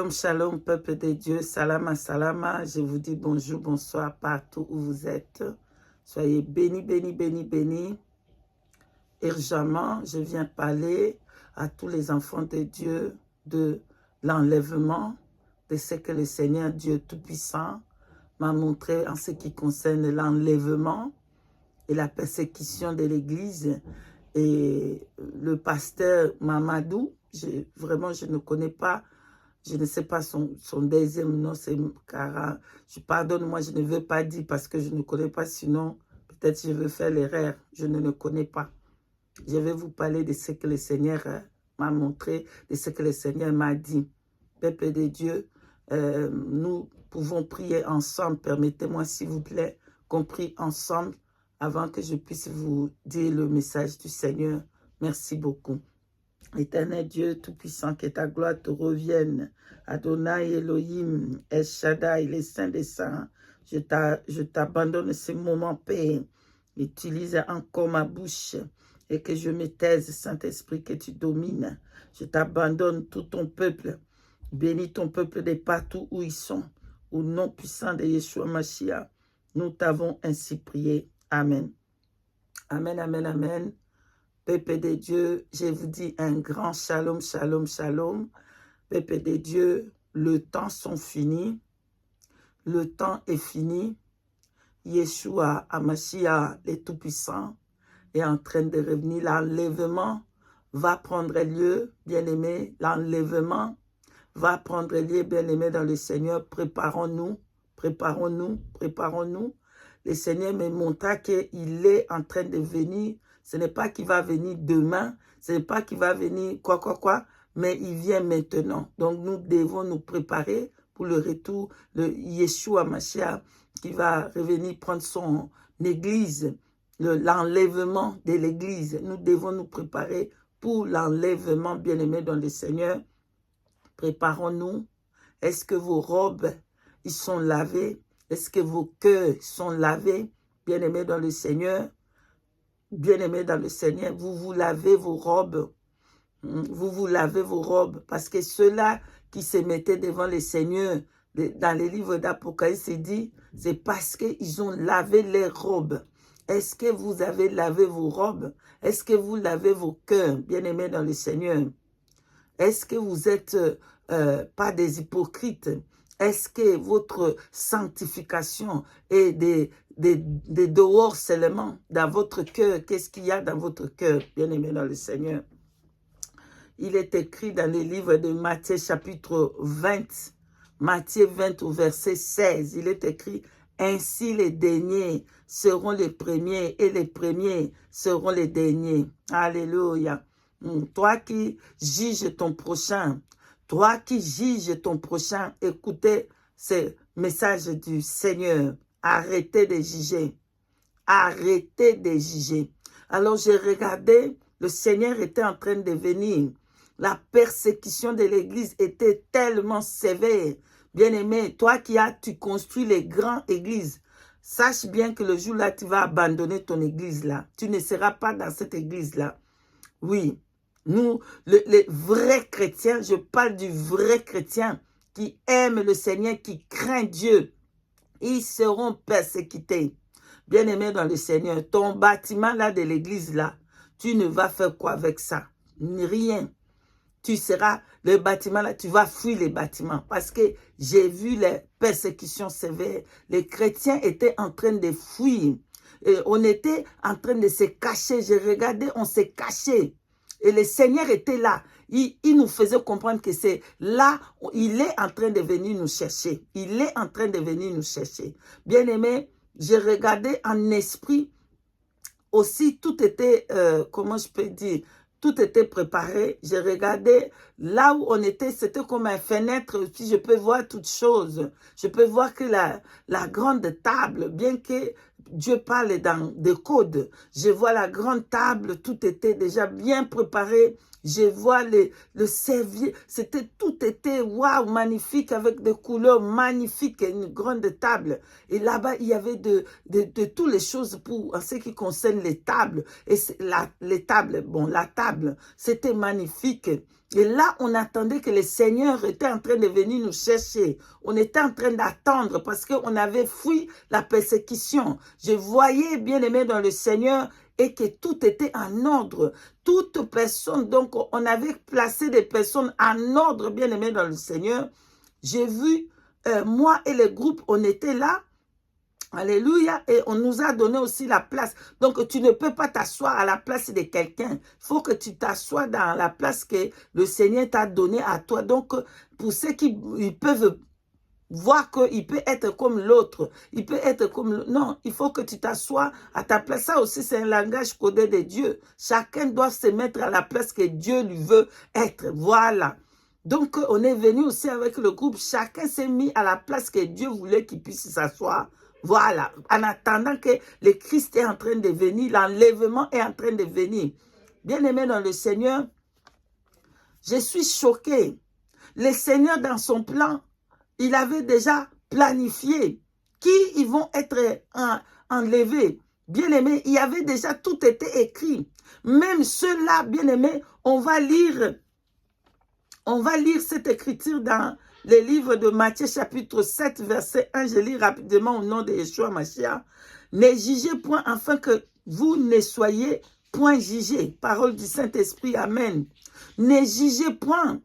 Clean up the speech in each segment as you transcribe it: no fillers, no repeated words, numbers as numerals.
Shalom, shalom, peuple de Dieu, salama, salama. Je vous dis bonjour, bonsoir partout où vous êtes. Soyez bénis, bénis, bénis, bénis. Urgemment, je viens parler à tous les enfants de Dieu de l'enlèvement, de ce que le Seigneur Dieu Tout-Puissant m'a montré en ce qui concerne l'enlèvement et la persécution de l'Église. Et le pasteur Mamadou, vraiment, je ne connais pas. Je ne sais pas son deuxième nom, c'est Cara. Pardonne-moi, je ne veux pas dire parce que je ne connais pas, sinon peut-être je veux faire l'erreur. Je ne le connais pas. Je vais vous parler de ce que le Seigneur m'a montré, de ce que le Seigneur m'a dit. Peuple de Dieu, nous pouvons prier ensemble. Permettez-moi, s'il vous plaît, qu'on prie ensemble avant que je puisse vous dire le message du Seigneur. Merci beaucoup. Éternel Dieu Tout-Puissant, que ta gloire te revienne. Adonai Elohim, El Shaddai, les saints des saints, je t'abandonne ce moment, Père. Utilise encore ma bouche et que je me taise, Saint-Esprit, que tu domines. Je t'abandonne tout ton peuple. Bénis ton peuple de partout où ils sont. Au nom puissant de Yeshua Mashiach, nous t'avons ainsi prié. Amen. Amen, amen, amen. Peuple de Dieu, je vous dis un grand shalom, shalom, shalom. Peuple de Dieu, le temps sont finis. Le temps est fini. Yeshua Hamashiach, le Tout-Puissant, est en train de revenir. L'enlèvement va prendre lieu, bien-aimés. L'enlèvement va prendre lieu, bien-aimés, dans le Seigneur. Préparons-nous, préparons-nous, préparons-nous. Le Seigneur me montra qu'il est en train de venir. Ce n'est pas qu'il va venir demain, ce n'est pas qu'il va venir quoi, mais il vient maintenant. Donc nous devons nous préparer pour le retour de Yeshua Mashiach qui va revenir prendre son église, l'enlèvement de l'église. Nous devons nous préparer pour l'enlèvement, bien-aimé dans le Seigneur. Préparons-nous. Est-ce que vos robes, ils sont lavées? Est-ce que vos cœurs sont lavés, bien-aimés dans le Seigneur? Bien-aimés dans le Seigneur, vous vous lavez vos robes. Vous vous lavez vos robes. Parce que ceux-là qui se mettaient devant le Seigneur, dans les livres d'Apocalypse, c'est dit, c'est parce qu'ils ont lavé leurs robes. Est-ce que vous avez lavé vos robes? Est-ce que vous lavez vos cœurs, bien-aimés dans le Seigneur? Est-ce que vous n'êtes pas des hypocrites? Est-ce que votre sanctification est des dehors seulement dans votre cœur? Qu'est-ce qu'il y a dans votre cœur, bien-aimé dans le Seigneur? Il est écrit dans le livre de Matthieu chapitre 20, Matthieu 20 au verset 16, il est écrit « Ainsi les derniers seront les premiers et les premiers seront les derniers. » Alléluia. Toi qui juges ton prochain, toi qui juges ton prochain, écoutez ce message du Seigneur. Arrêtez de juger. Arrêtez de juger. Alors j'ai regardé, le Seigneur était en train de venir. La persécution de l'église était tellement sévère. Bien-aimé, toi tu construis les grandes églises. Sache bien que le jour-là, tu vas abandonner ton église-là. Tu ne seras pas dans cette église-là. Oui. Nous, les vrais chrétiens, je parle du vrai chrétien qui aime le Seigneur, qui craint Dieu, ils seront persécutés. Bien-aimé dans le Seigneur, ton bâtiment là de l'église là, tu ne vas faire quoi avec ça? Rien. Tu seras, le bâtiment là, tu vas fuir les bâtiments. Parce que j'ai vu les persécutions sévères. Les chrétiens étaient en train de fuir. Et on était en train de se cacher. J'ai regardé, on s'est caché. Et le Seigneur était là. Il nous faisait comprendre que c'est là, il est en train de venir nous chercher. Il est en train de venir nous chercher. Bien-aimé, j'ai regardé en esprit. Aussi, tout était, comment je peux dire, tout était préparé. J'ai regardé là où on était, c'était comme une fenêtre. Puis je peux voir toutes choses. Je peux voir que la grande table, bien que Dieu parle dans des codes, je vois la grande table, tout était déjà bien préparé. Je vois le servier, tout était waouh, magnifique, avec des couleurs magnifiques, une grande table. Et là-bas, il y avait de toutes les choses en ce qui concerne les tables. Et la table, c'était magnifique. Et là, on attendait que le Seigneur était en train de venir nous chercher. On était en train d'attendre parce qu'on avait fui la persécution. Je voyais, bien aimé dans le Seigneur, et que tout était en ordre. Toute personne, donc on avait placé des personnes en ordre, bien aimé dans le Seigneur. J'ai vu, moi et le groupe, on était là. Alléluia. Et on nous a donné aussi la place. Donc, tu ne peux pas t'asseoir à la place de quelqu'un. Il faut que tu t'assoies dans la place que le Seigneur t'a donnée à toi. Donc, pour ceux qui ils peuvent voir qu'il peut être comme l'autre, il peut être comme... Non, il faut que tu t'assoies à ta place. Ça aussi, c'est un langage codé de Dieu. Chacun doit se mettre à la place que Dieu lui veut être. Voilà. Donc, on est venu aussi avec le groupe. Chacun s'est mis à la place que Dieu voulait qu'il puisse s'asseoir. Voilà, en attendant que le Christ est en train de venir, l'enlèvement est en train de venir. Bien-aimé dans le Seigneur, je suis choqué. Le Seigneur, dans son plan, il avait déjà planifié qui ils vont être enlevés. Bien-aimé, il y avait déjà tout été écrit. Même ceux-là, bien-aimé, on va lire cette écriture dans le livre de Matthieu chapitre 7 verset 1, je lis rapidement au nom de Yeshua Mashiach. Ne jugez point afin que vous ne soyez point jugés. Parole du Saint-Esprit, amen. Ne jugez point,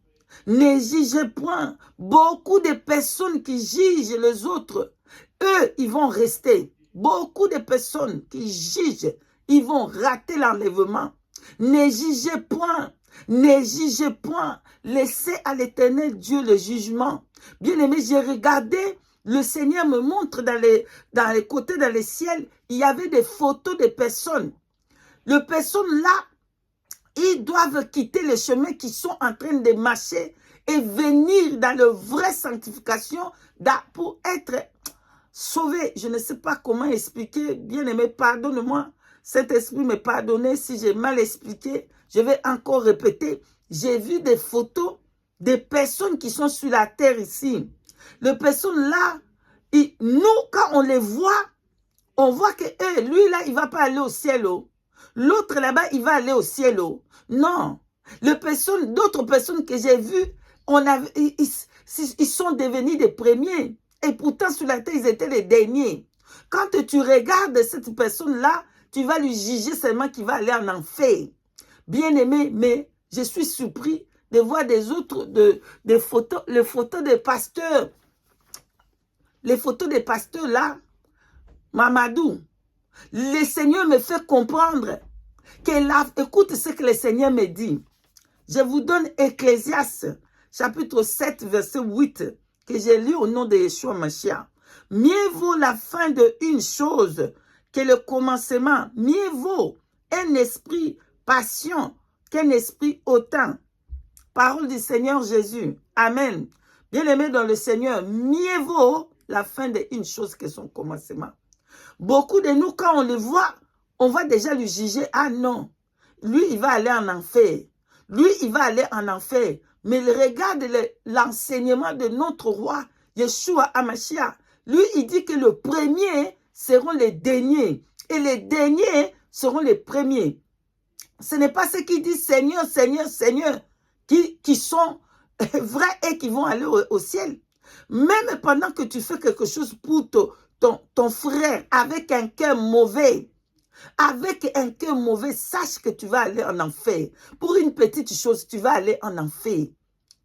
ne jugez point. Beaucoup de personnes qui jugent les autres, eux, ils vont rester. Beaucoup de personnes qui jugent, ils vont rater l'enlèvement. Ne jugez point. Ne jugez point, laissez à l'Éternel Dieu le jugement. Bien-aimé, j'ai regardé, le Seigneur me montre dans les côtés, dans le ciel, il y avait des photos de personnes. Les personnes là, ils doivent quitter les chemins qui sont en train de marcher et venir dans la vraie sanctification pour être sauvés. Je ne sais pas comment expliquer, bien-aimé, pardonne-moi. Saint-Esprit me pardonne si j'ai mal expliqué. Je vais encore répéter. J'ai vu des photos des personnes qui sont sur la terre ici. Les personnes là, nous, quand on les voit, on voit que lui là, il ne va pas aller au ciel. L'autre là-bas, il va aller au ciel. Non. D'autres personnes que j'ai vues, ils sont devenus des premiers. Et pourtant, sur la terre, ils étaient les derniers. Quand tu regardes cette personne-là, tu vas lui juger seulement qu'il va aller en enfer. Bien-aimé, mais je suis surpris de voir des autres, des photos, les photos des pasteurs. Les photos des pasteurs là, Mamadou, le Seigneur me fait comprendre que là, écoute ce que le Seigneur me dit. Je vous donne Ecclésiaste, chapitre 7, verset 8, que j'ai lu au nom de Yeshua Mashiach. Mieux vaut la fin d'une chose que le commencement. Mieux vaut un esprit patient qu'un esprit hautain. Parole du Seigneur Jésus. Amen. Bien-aimé dans le Seigneur, mieux vaut la fin d'une chose que son commencement. Beaucoup de nous, quand on le voit, on va déjà lui juger. Ah non, lui, il va aller en enfer. Lui, il va aller en enfer. Mais regarde l'enseignement de notre roi, Yeshua Hamashiach. Lui, il dit que le premier seront les derniers. Et les derniers seront les premiers. Ce n'est pas ceux qui disent Seigneur, Seigneur, Seigneur, qui sont vrais et qui vont aller au ciel. Même pendant que tu fais quelque chose pour ton frère avec un cœur mauvais, sache que tu vas aller en enfer. Pour une petite chose, tu vas aller en enfer.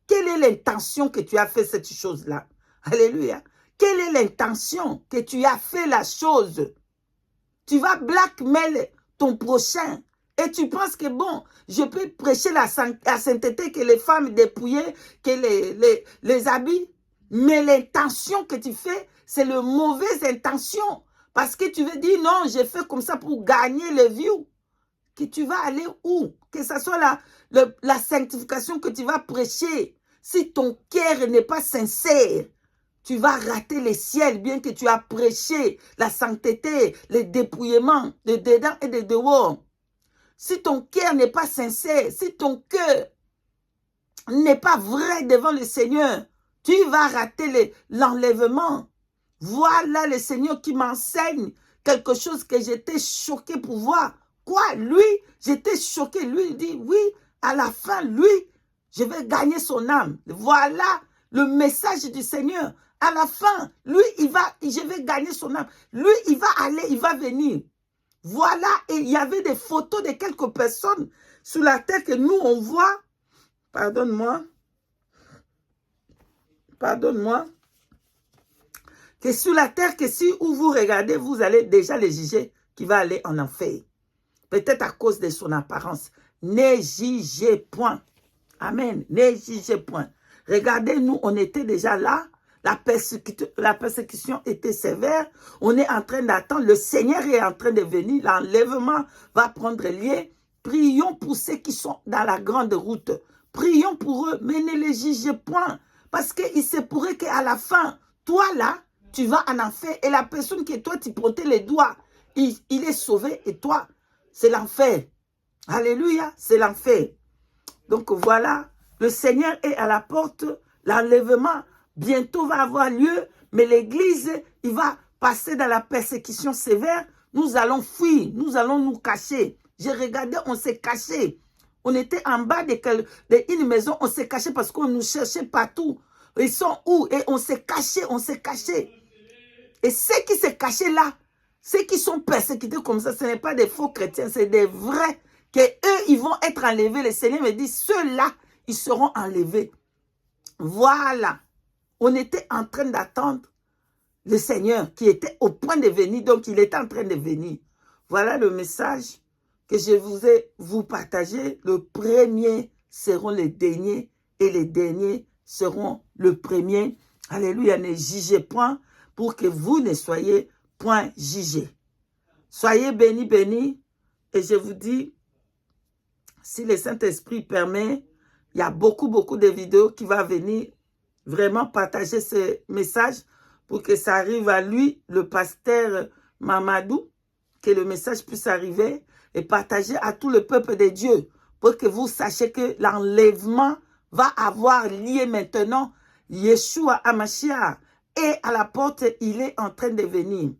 Quelle est l'intention que tu as fait cette chose-là? Alléluia. Quelle est l'intention que tu as fait la chose? Tu vas blackmail ton prochain. Et tu penses que bon, je peux prêcher la sainteté, que les femmes dépouillées, que les habits. Mais l'intention que tu fais, c'est la mauvaise intention. Parce que tu veux dire, non, j'ai fait comme ça pour gagner le view. Que tu vas aller où? Que ce soit la sanctification que tu vas prêcher. Si ton cœur n'est pas sincère, tu vas rater le ciel, bien que tu as prêché la sainteté, le dépouillement de dedans et de dehors. Si ton cœur n'est pas sincère, si ton cœur n'est pas vrai devant le Seigneur, tu vas rater l'enlèvement. Voilà le Seigneur qui m'enseigne quelque chose que j'étais choqué pour voir. Quoi? Lui, j'étais choqué. Lui, il dit, oui, à la fin, lui, Je vais gagner son âme. Voilà le message du Seigneur. À la fin, lui, je vais gagner son âme. Lui, il va aller, il va venir. Voilà, et il y avait des photos de quelques personnes sur la terre que nous, on voit. Pardonne-moi. Pardonne-moi. Que sur la terre, que si où vous regardez, vous allez déjà les juger qui va aller en enfer. Peut-être à cause de son apparence. Ne jugez point. Amen. Ne jugez point. Regardez, nous, on était déjà là. La persécution était sévère. On est en train d'attendre. Le Seigneur est en train de venir. L'enlèvement va prendre lieu. Prions pour ceux qui sont dans la grande route. Prions pour eux, mais ne les jugez point. Parce qu'il se pourrait qu'à la fin, toi là, tu vas en enfer. Et la personne que toi, tu pointais les doigts, il est sauvé. Et toi, c'est l'enfer. Alléluia, c'est l'enfer. Donc voilà, le Seigneur est à la porte. L'enlèvement bientôt va avoir lieu. Mais l'Église, il va passer dans la persécution sévère. Nous allons fuir, nous allons nous cacher. J'ai regardé, on s'est caché. On était en bas d'une maison, on s'est caché parce qu'on nous cherchait partout. Ils sont où? Et on s'est caché, on s'est caché. Et ceux qui se cachaient là, ceux qui sont persécutés comme ça, ce n'est pas des faux chrétiens, c'est des vrais. Que eux, ils vont être enlevés. Le Seigneur me dit, ceux-là, ils seront enlevés. Voilà. On était en train d'attendre le Seigneur qui était au point de venir. Donc, il était en train de venir. Voilà le message que je vous partager. Le premier seront les derniers et les derniers seront le premier. Alléluia, ne jugez point pour que vous ne soyez point jugés. Soyez bénis, bénis. Et je vous dis, si le Saint-Esprit permet, il y a beaucoup de vidéos qui vont venir vraiment partager ce message pour que ça arrive à lui, le pasteur Mamadou, que le message puisse arriver et partager à tout le peuple de Dieu pour que vous sachiez que l'enlèvement va avoir lieu maintenant. Yeshua Hamashiach est à la porte, il est en train de venir.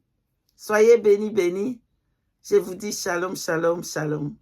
Soyez bénis, bénis. Je vous dis shalom, shalom, shalom.